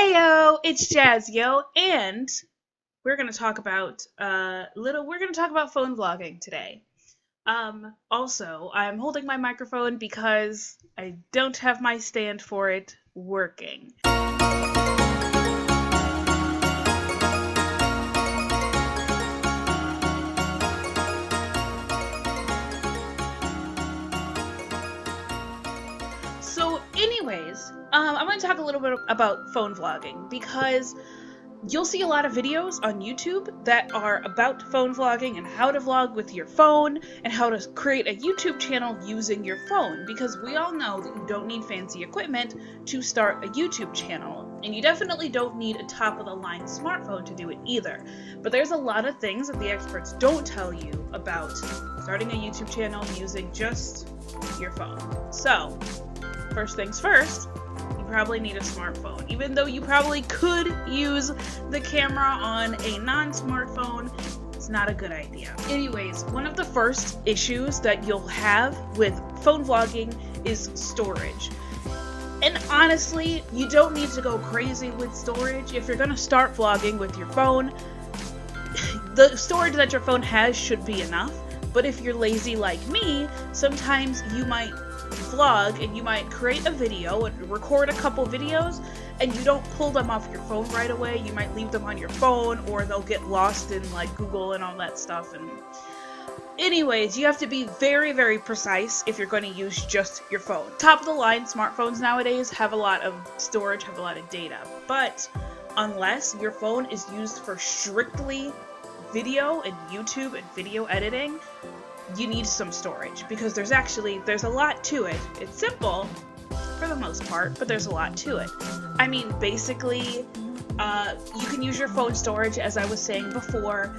Heyo, it's JazzYo, and we're gonna talk about phone vlogging today. Also, I'm holding my microphone because I don't have my stand for it working. So anyways, I'm going to talk a little bit about phone vlogging because you'll see a lot of videos on YouTube that are about phone vlogging and how to vlog with your phone and how to create a YouTube channel using your phone, because we all know that you don't need fancy equipment to start a YouTube channel, and you definitely don't need a top-of-the-line smartphone to do it either. But there's a lot of things that the experts don't tell you about starting a YouTube channel using just your phone. So, first things first, you probably need a smartphone. Even though you probably could use the camera on a non-smartphone, it's not a good idea. Anyways, one of the first issues that you'll have with phone vlogging is storage. And honestly, you don't need to go crazy with storage. If you're gonna start vlogging with your phone, the storage that your phone has should be enough. But if you're lazy like me, sometimes you might vlog and you might create a video and record a couple videos and you don't pull them off your phone right away. You might leave them on your phone, or they'll get lost in like Google and all that stuff. And anyways, you have to be very, very precise if you're going to use just your phone. Top of the line smartphones nowadays have a lot of storage, have a lot of data, but unless your phone is used for strictly video and YouTube and video editing, you need some storage, because there's a lot to it. It's simple for the most part, but there's a lot to it. I mean, basically, you can use your phone storage, as I was saying before,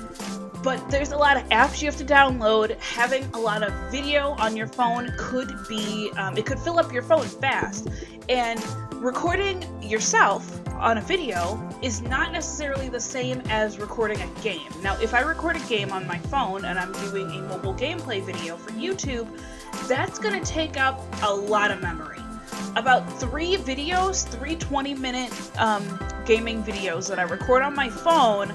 but there's a lot of apps you have to download. Having a lot of video on your phone could be, it could fill up your phone fast, and recording yourself on a video is not necessarily the same as recording a game. Now, if I record a game on my phone and I'm doing a mobile gameplay video for YouTube, that's going to take up a lot of memory. About 3 20-minute gaming videos that I record on my phone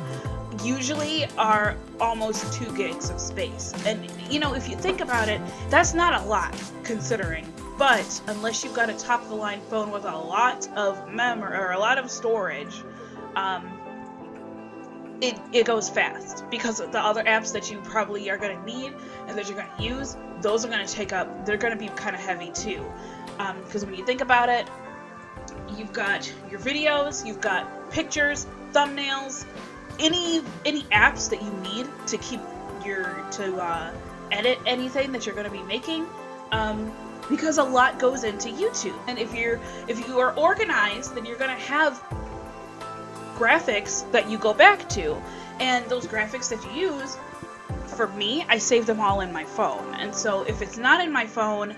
usually are almost 2 gigs of space. And, you know, if you think about it, that's not a lot considering. But unless you've got a top-of-the-line phone with a lot of memory or a lot of storage, it goes fast, because the other apps that you probably are going to need and that you're going to use, those are going to take up, they're going to be kind of heavy too. Because when you think about it, you've got your videos, you've got pictures, thumbnails, any apps that you need to keep edit anything that you're going to be making. Because a lot goes into YouTube. And if you are organized, then you're going to have graphics that you go back to. And those graphics that you use, for me, I save them all in my phone. And so if it's not in my phone,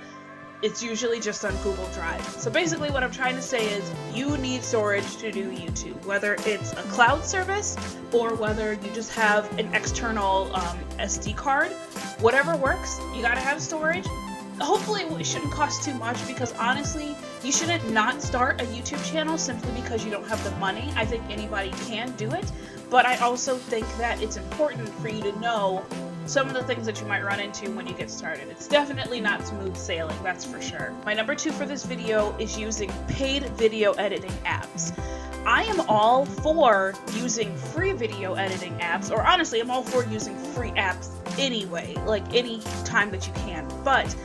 it's usually just on Google Drive. So basically what I'm trying to say is you need storage to do YouTube, whether it's a cloud service or whether you just have an external SD card. Whatever works, you gotta have storage. Hopefully it shouldn't cost too much, because honestly, you shouldn't not start a YouTube channel simply because you don't have the money. I think anybody can do it, but I also think that it's important for you to know some of the things that you might run into when you get started. It's definitely not smooth sailing, that's for sure. My number 2 for this video is using paid video editing apps. I am all for using free video editing apps, or honestly, I'm all for using free apps anyway, like any time that you can, but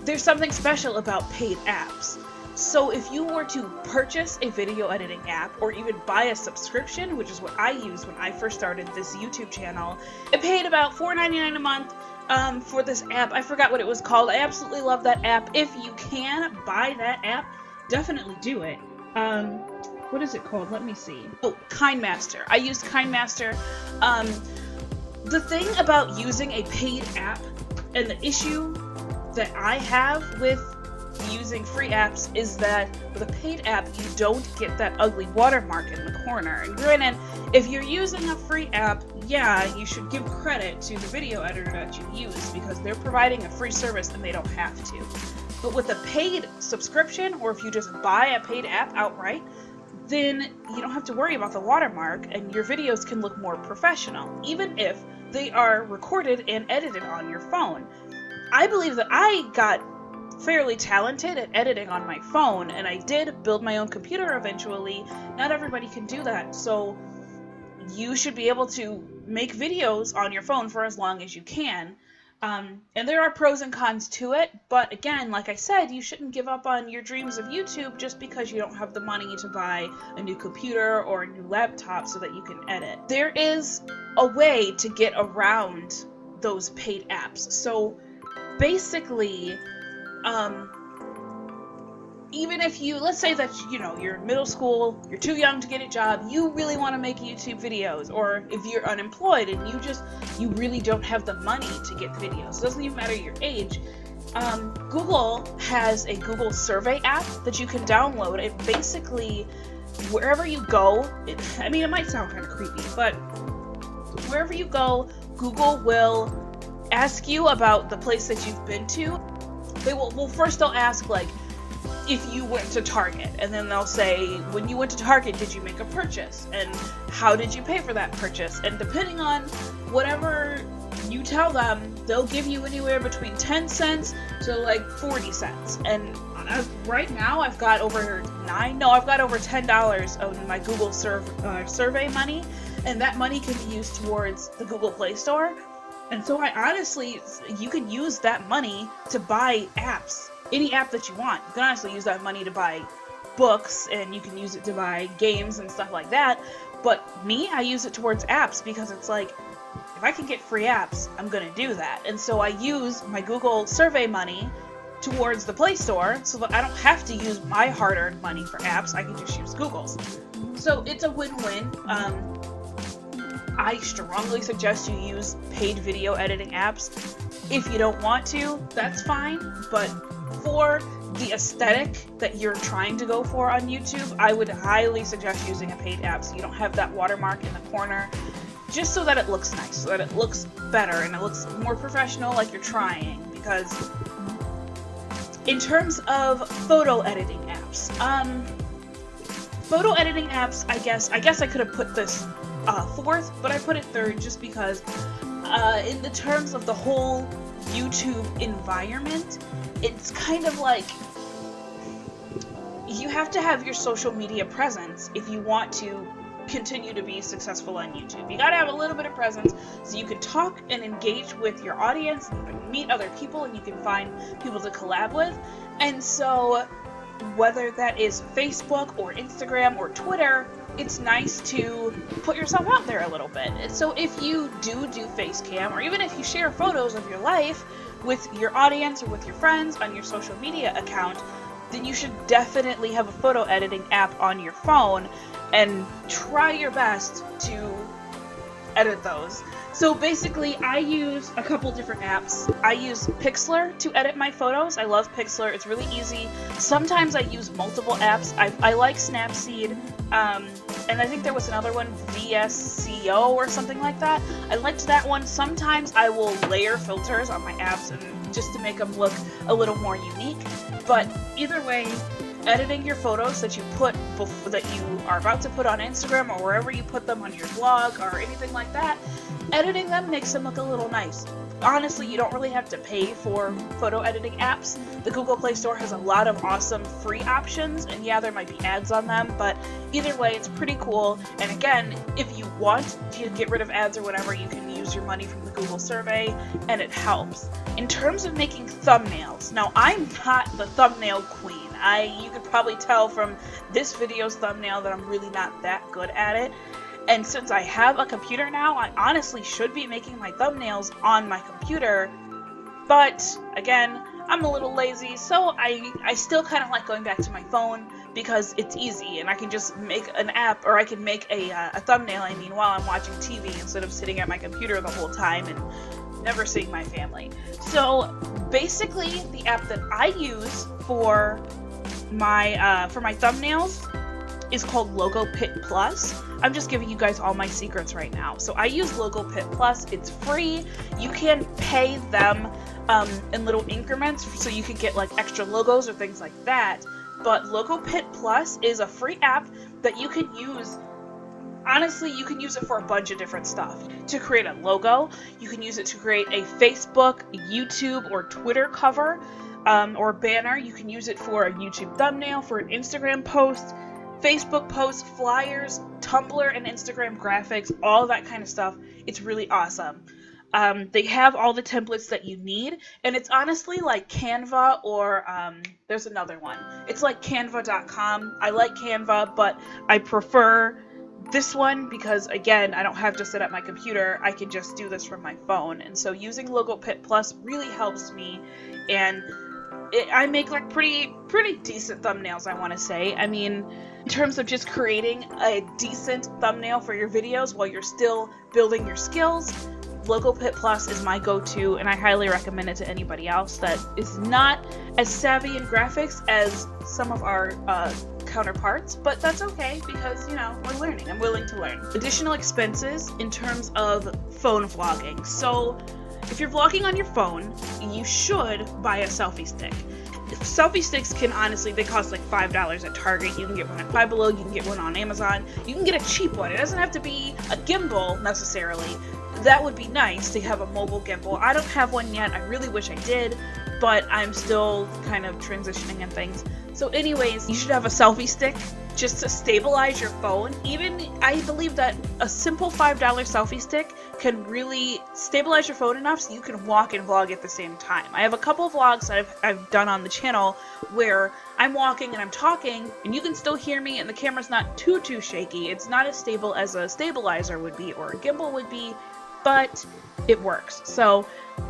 there's something special about paid apps. So if you were to purchase a video editing app or even buy a subscription, which is what I used when I first started this YouTube channel, I paid about $4.99 a month for this app. I forgot what it was called. I absolutely love that app. If you can buy that app, definitely do it. What is it called? Let me see. Oh, KindMaster. I used KindMaster. The thing about using a paid app, and the issue that I have with using free apps, is that with a paid app you don't get that ugly watermark in the corner. And granted, if you're using a free app, yeah, you should give credit to the video editor that you use, because they're providing a free service and they don't have to. But with a paid subscription, or if you just buy a paid app outright, then you don't have to worry about the watermark and your videos can look more professional, even if they are recorded and edited on your phone. I believe that I got fairly talented at editing on my phone, and I did build my own computer eventually. Not everybody can do that, so you should be able to make videos on your phone for as long as you can. And there are pros and cons to it, but again, like I said, you shouldn't give up on your dreams of YouTube just because you don't have the money to buy a new computer or a new laptop so that you can edit. There is a way to get around those paid apps. So basically, even if you, let's say that, you're in middle school, you're too young to get a job, you really want to make YouTube videos, or if you're unemployed and you really don't have the money to get videos, it doesn't even matter your age, Google has a Google survey app that you can download. It basically, wherever you go, it might sound kind of creepy, but wherever you go, Google will ask you about the place that you've been to. First they'll ask, like, if you went to Target, and then they'll say, when you went to Target, did you make a purchase, and how did you pay for that purchase? And depending on whatever you tell them, they'll give you anywhere between 10 cents to like 40 cents. And right now I've got over $10 of my Google survey money, and that money can be used towards the Google Play Store. And so you can use that money to buy apps. Any app that you want. You can honestly use that money to buy books, and you can use it to buy games and stuff like that. But me, I use it towards apps because it's like, if I can get free apps, I'm gonna do that. And so I use my Google survey money towards the Play Store so that I don't have to use my hard-earned money for apps. I can just use Google's. So it's a win-win. I strongly suggest you use paid video editing apps. If you don't want to, that's fine, but for the aesthetic that you're trying to go for on YouTube, I would highly suggest using a paid app so you don't have that watermark in the corner, just so that it looks nice, so that it looks better and it looks more professional, like you're trying. Because in terms of photo editing apps, I guess I could have put this fourth, but I put it third just because in the terms of the whole YouTube environment, it's kind of like you have to have your social media presence if you want to continue to be successful on YouTube. You gotta have a little bit of presence so you can talk and engage with your audience, and you can meet other people, and you can find people to collab with. And so whether that is Facebook or Instagram or Twitter, it's nice to put yourself out there a little bit. And so if you do face cam, or even if you share photos of your life with your audience or with your friends on your social media account, then you should definitely have a photo editing app on your phone and try your best to edit those. So basically, I use a couple different apps. I use Pixlr to edit my photos. I love Pixlr. It's really easy. Sometimes I use multiple apps. I like Snapseed, and I think there was another one, ItsJazzYo or something like that. I liked that one. Sometimes I will layer filters on my apps and just to make them look a little more unique. But either way, editing your photos that you are about to put on Instagram or wherever you put them on your blog or anything like that, editing them makes them look a little nice. Honestly, you don't really have to pay for photo editing apps. The Google Play Store has a lot of awesome free options, and yeah, there might be ads on them, but either way, it's pretty cool. And again, if you want to get rid of ads or whatever, you can use your money from the Google survey, and it helps. In terms of making thumbnails, now I'm not the thumbnail queen. You could probably tell from this video's thumbnail that I'm really not that good at it. And since I have a computer now, I honestly should be making my thumbnails on my computer. But again, I'm a little lazy, so I still kind of like going back to my phone because it's easy and I can just make an app, or I can make a thumbnail, while I'm watching TV instead of sitting at my computer the whole time and never seeing my family. So basically, the app that I use for my thumbnails is called Logo Pit Plus. I'm just giving you guys all my secrets right now. So I use Logo Pit Plus. It's free. You can pay them in little increments so you can get like extra logos or things like that. But Logo Pit Plus is a free app that you can use. Honestly, you can use it for a bunch of different stuff. To create a logo, you can use it to create a Facebook, YouTube, or Twitter cover, or banner. You can use it for a YouTube thumbnail, for an Instagram post, Facebook posts, flyers, Tumblr and Instagram graphics, all that kind of stuff. It's really awesome. They have all the templates that you need, and it's honestly like Canva or there's another one. It's like canva.com. I like Canva, but I prefer this one because, again, I don't have to sit at my computer. I can just do this from my phone. And so using LogoPit Plus really helps me, and I make like pretty decent thumbnails, I want to say. I mean, in terms of just creating a decent thumbnail for your videos while you're still building your skills, LogoPit Plus is my go-to, and I highly recommend it to anybody else that is not as savvy in graphics as some of our counterparts, but that's okay because, you know, we're learning. I'm willing to learn. Additional expenses in terms of phone vlogging. So if you're vlogging on your phone, you should buy a selfie stick. Selfie sticks can honestly, they cost like $5 at Target. You can get one at Five Below, you can get one on Amazon. You can get a cheap one. It doesn't have to be a gimbal necessarily. That would be nice to have a mobile gimbal. I don't have one yet. I really wish I did, but I'm still kind of transitioning and things. So anyways, you should have a selfie stick just to stabilize your phone. Even, I believe that a simple $5 selfie stick can really stabilize your phone enough so you can walk and vlog at the same time. I have a couple of vlogs that I've done on the channel where I'm walking and I'm talking and you can still hear me and the camera's not too shaky. It's not as stable as a stabilizer would be or a gimbal would be, but it works. So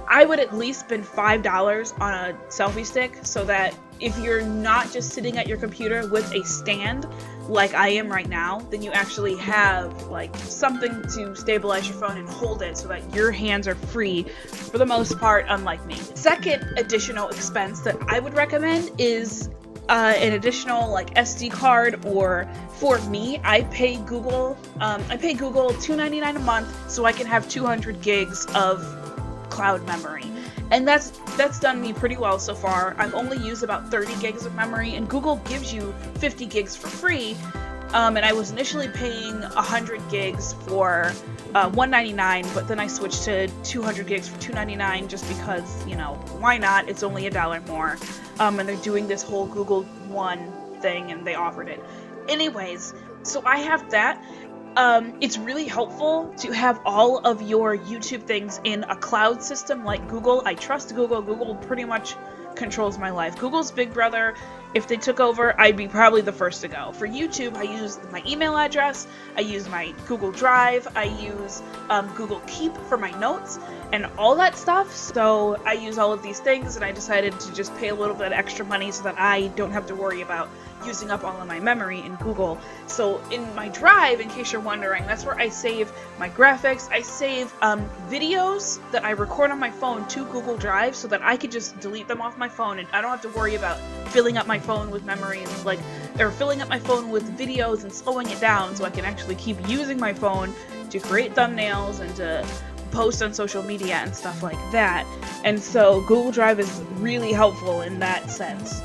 I would at least spend $5 on a selfie stick so that if you're not just sitting at your computer with a stand like I am right now, then you actually have like something to stabilize your phone and hold it so that your hands are free for the most part, unlike me. Second additional expense that I would recommend is an additional like SD card, or for me, I pay Google $2.99 a month so I can have 200 gigs of cloud memory. And that's done me pretty well so far. I've only used about 30 gigs of memory, and Google gives you 50 gigs for free. And I was initially paying 100 gigs for $1.99, but then I switched to 200 gigs for $2.99 just because, you know, why not? It's only $1 more. And they're doing this whole Google One thing, and they offered it. Anyways, so I have that. It's really helpful to have all of your YouTube things in a cloud system like Google. I trust Google. Google pretty much controls my life. Google's big brother. If they took over, I'd be probably the first to go. For YouTube, I use my email address, I use my Google Drive, I use Google Keep for my notes, and all that stuff. So I use all of these things, and I decided to just pay a little bit extra money so that I don't have to worry about using up all of my memory in Google. So in my Drive, in case you're wondering, that's where I save my graphics. I save videos that I record on my phone to Google Drive so that I could just delete them off my phone, and I don't have to worry about filling up my phone with memory and or filling up my phone with videos and slowing it down, so I can actually keep using my phone to create thumbnails and to post on social media and stuff like that. And so Google Drive is really helpful in that sense.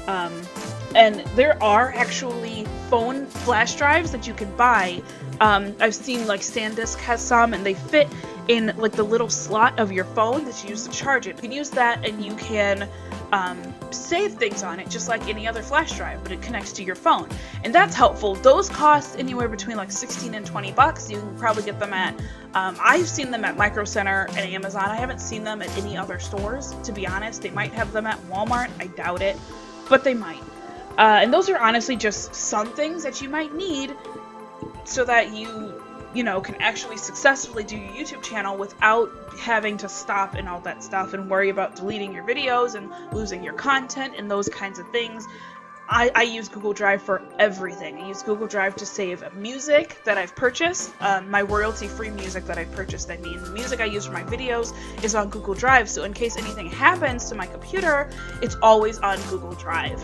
And there are actually phone flash drives that you can buy. I've seen like SanDisk has some, and they fit in like the little slot of your phone that you use to charge it. You can use that, and you can save things on it just like any other flash drive, but it connects to your phone, and that's helpful. Those cost anywhere between like $16 and $20. You can probably get them at I've seen them at Micro Center and Amazon. I haven't seen them at any other stores, to be honest. They might have them at Walmart. I doubt it, but they might. And those are honestly just some things that you might need so that you know, can actually successfully do your YouTube channel without having to stop and all that stuff and worry about deleting your videos and losing your content and those kinds of things. I use Google Drive for everything. I use Google Drive to save music that I've purchased, my royalty-free music that I've purchased. I mean, the music I use for my videos is on Google Drive, so in case anything happens to my computer, it's always on Google Drive.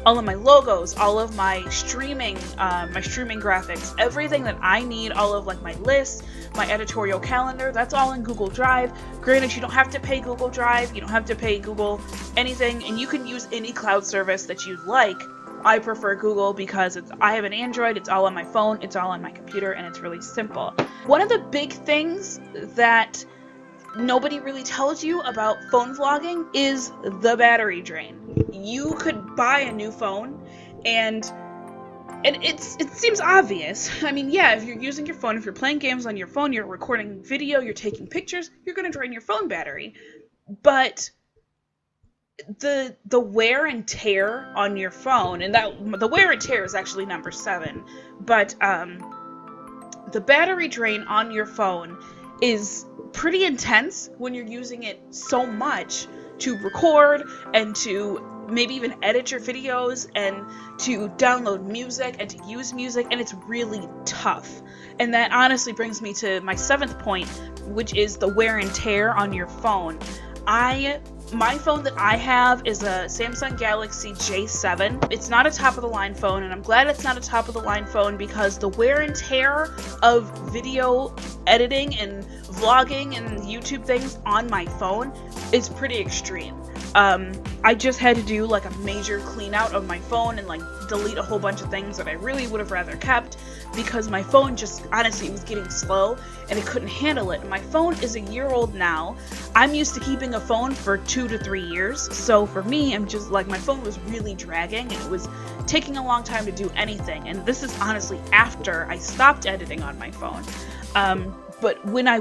All of my logos, all of my streaming graphics, everything that I need, all of like my lists, my editorial calendar, that's all in Google Drive. Granted, you don't have to pay Google Drive, you don't have to pay Google anything, and you can use any cloud service that you'd like I prefer Google because I have an Android, it's all on my phone, it's all on my computer, and it's really simple. One of the big things that nobody really tells you about phone vlogging is the battery drain. You could buy a new phone and it seems obvious. I mean, yeah, if you're using your phone, if you're playing games on your phone, you're recording video, you're taking pictures, you're going to drain your phone battery. But the wear and tear on your phone, and the wear and tear is actually number 7, but the battery drain on your phone is pretty intense when you're using it so much to record and to maybe even edit your videos and to download music and to use music, and it's really tough. And that honestly brings me to my 7th point, which is the wear and tear on your phone. My phone that I have is a Samsung Galaxy J7. It's not a top-of-the-line phone, and I'm glad it's not a top-of-the-line phone because the wear and tear of video editing and vlogging and YouTube things on my phone is pretty extreme. I just had to do like a major clean out of my phone and like delete a whole bunch of things that I really would have rather kept because my phone just honestly was getting slow and it couldn't handle it. My phone is a year old now. I'm used to keeping a phone for 2 to 3 years, so for me, I'm just like, my phone was really dragging and it was taking a long time to do anything, and this is honestly after I stopped editing on my phone. But when I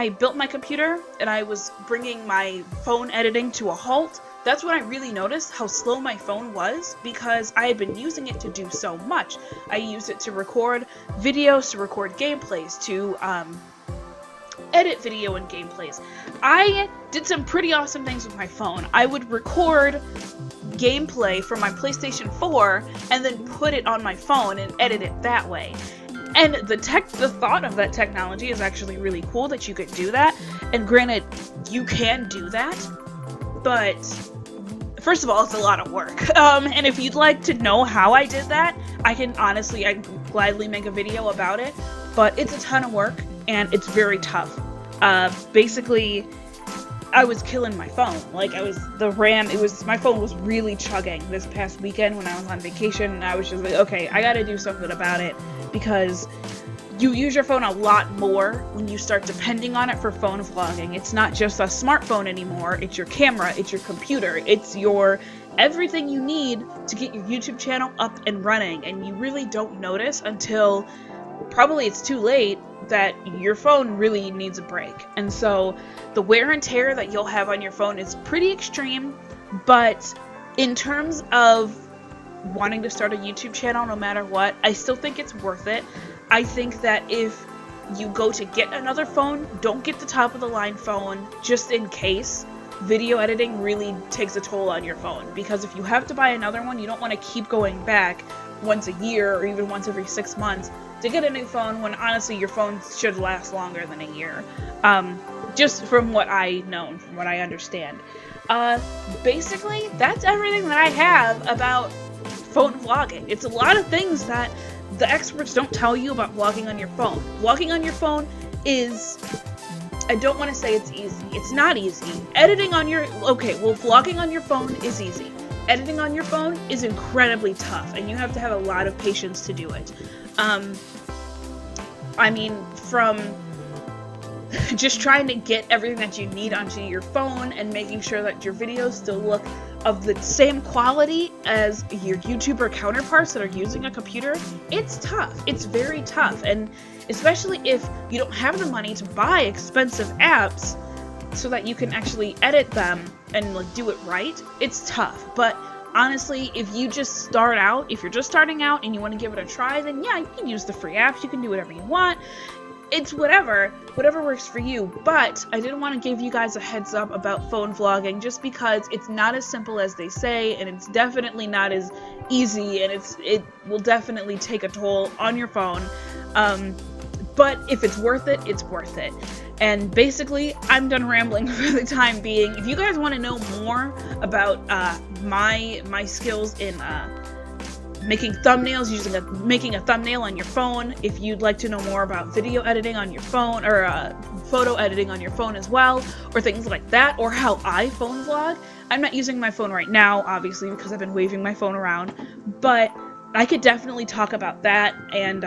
built my computer and I was bringing my phone editing to a halt, that's when I really noticed how slow my phone was because I had been using it to do so much. I used it to record videos, to record gameplays, to edit video and gameplays. I did some pretty awesome things with my phone. I would record gameplay from my PlayStation 4 and then put it on my phone and edit it that way. And the thought of that technology is actually really cool that you could do that. And granted, you can do that, but first of all, it's a lot of work. And if you'd like to know how I did that, I'd gladly make a video about it. But it's a ton of work and it's very tough. Basically, I was killing my phone. Like my phone was really chugging this past weekend when I was on vacation, and I was just like, okay, I gotta do something about it because you use your phone a lot more when you start depending on it for phone vlogging. It's not just a smartphone anymore, it's your camera, it's your computer, it's your everything you need to get your YouTube channel up and running, and you really don't notice until probably it's too late that your phone really needs a break. And so the wear and tear that you'll have on your phone is pretty extreme, but in terms of wanting to start a YouTube channel no matter what, I still think it's worth it. I think that if you go to get another phone, don't get the top of the line phone just in case. Video editing really takes a toll on your phone, because if you have to buy another one, you don't want to keep going back once a year or even once every 6 months to get a new phone when honestly your phone should last longer than a year. Just from what I know, from what I understand. Basically, that's everything that I have about phone vlogging. It's a lot of things that the experts don't tell you about vlogging on your phone. Vlogging on your phone is, I don't want to say it's easy. It's not easy. Vlogging on your phone is easy. Editing on your phone is incredibly tough, and you have to have a lot of patience to do it. From just trying to get everything that you need onto your phone and making sure that your videos still look of the same quality as your YouTuber counterparts that are using a computer, it's tough. It's very tough, and especially if you don't have the money to buy expensive apps so that you can actually edit them and do it right, it's tough. But honestly, if you're just starting out and you want to give it a try, then yeah, you can use the free apps, you can do whatever you want. It's whatever works for you. But I didn't want to give you guys a heads up about phone vlogging just because it's not as simple as they say, and it's definitely not as easy, and it will definitely take a toll on your phone. But if it's worth it, it's worth it. And basically, I'm done rambling for the time being. If you guys want to know more about my skills in making thumbnails, making a thumbnail on your phone, if you'd like to know more about video editing on your phone, or photo editing on your phone as well, or things like that, or how I phone vlog, I'm not using my phone right now, obviously, because I've been waving my phone around, but I could definitely talk about that and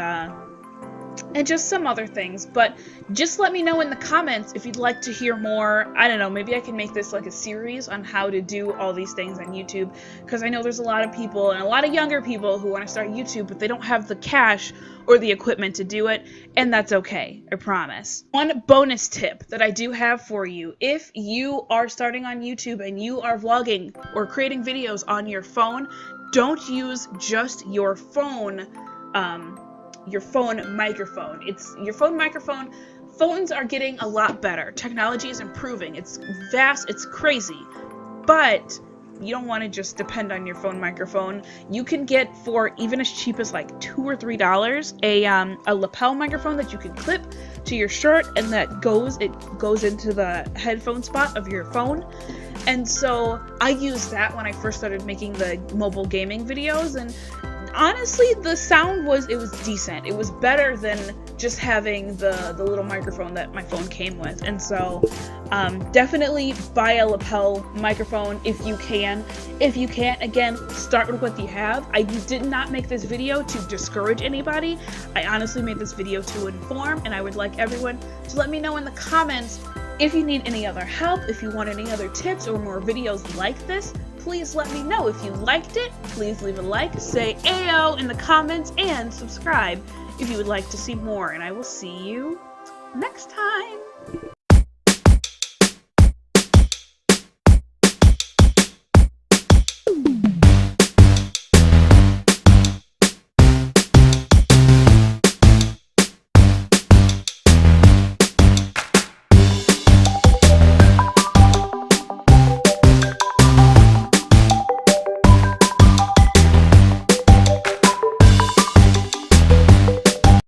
just some other things. But just let me know in the comments if you'd like to hear more. I don't know, maybe I can make this like a series on how to do all these things on YouTube, because I know there's a lot of people, and a lot of younger people, who want to start YouTube, but they don't have the cash or the equipment to do it, and that's okay, I promise. One bonus tip that I do have for you: if you are starting on YouTube and you are vlogging or creating videos on your phone, don't use just your phone microphone. It's your phone microphone. Phones are getting a lot better. Technology is improving. It's vast, it's crazy. But you don't want to just depend on your phone microphone. You can get, for even as cheap as like $2 or $3, a lapel microphone that you can clip to your shirt, and that goes into the headphone spot of your phone. And so I used that when I first started making the mobile gaming videos, and honestly, the sound was decent. It was better than just having the little microphone that my phone came with. And so definitely buy a lapel microphone if you can. If you can't, again, start with what you have. I did not make this video to discourage anybody. I honestly made this video to inform, and I would like everyone to let me know in the comments if you need any other help, if you want any other tips or more videos like this. Please let me know. If you liked it, please leave a like, say Ayo in the comments, and subscribe if you would like to see more. And I will see you next time.